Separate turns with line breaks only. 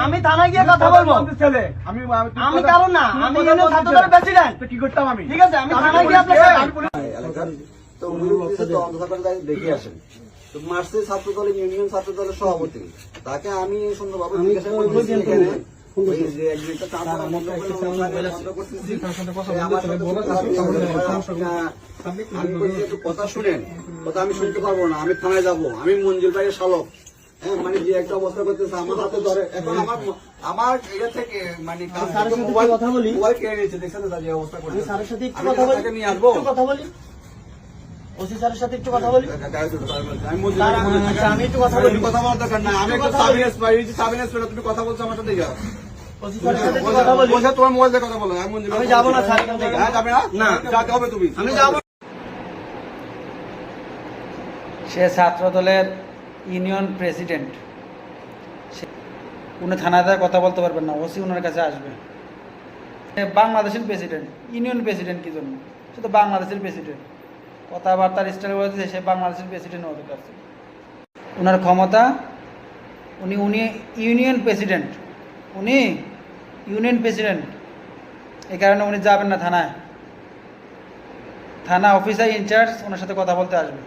আমি থানায় গিয়ে কথা বলবো। আমি কারণ না, আমি ছাত্রদলের প্রেসিডেন্ট।
কি করতাম আমি?
ঠিক আছে, আমি থানায় গিয়ে আপনার
তো দেখে আসেন। তো মার্চে ছাত্র দলের ইউনিয়ন ছাত্র দলের সভাপতি, তাকে আমি সুন্দরভাবে জিজ্ঞাসা করতেছি এখানে যে একদিনটা তারপর আমি একটু কথা শুনেন, কথা আমি শুনতে পারবো না, আমি থানায় যাবো, আমি মঞ্জুর ভাইয়ের শালক। হ্যাঁ, মানে যে একটা অবস্থা করতেছে আমার হাতে ধরে, এখন আমার ইয়ে থেকে মানে মোবাইল কেড়ে নিয়েছে, দেখছেন যে অবস্থা করতেছে।
স্যারের সাথে একটু
আমি
কথা বলি,
তাকে নিয়ে আসবো,
কথা বলি, ওসি স্যারের সাথে একটু কথা বলি। আমি একটু কথা বলি,
কথা বলার দরকার না, আমি একটা সাবিনেস পাই, সাবিনেস পেলে তুমি কথা বলছো আমার সাথে।
ওসি স্যারের সাথে একটু কথা বলি।
তোমার মোবাইল দিয়ে কথা বলো,
আমি যাবো না স্যার, এখান থেকে।
হ্যাঁ, যাবে না?
না,
যাতে হবে তুমি।
আমি যাবো।
সে ছাত্র দলের ইউনিয়ন প্রেসিডেন্ট, উনি থানাতে কথা বলতে পারবেন না, ওসি ওনার কাছে আসবে। বাংলাদেশের প্রেসিডেন্ট, ইউনিয়ন প্রেসিডেন্ট কি জন্য? সে তো বাংলাদেশের প্রেসিডেন্ট, কথাবার্তার স্টাইল বলতেছে সে বাংলাদেশের প্রেসিডেন্ট হতে পারছে। ওনার ক্ষমতা, উনি ইউনিয়ন প্রেসিডেন্ট, উনি ইউনিয়ন প্রেসিডেন্ট, এই কারণে উনি যাবেন না থানায়। থানা অফিসার ইনচার্জ ওনার সাথে কথা বলতে আসবে।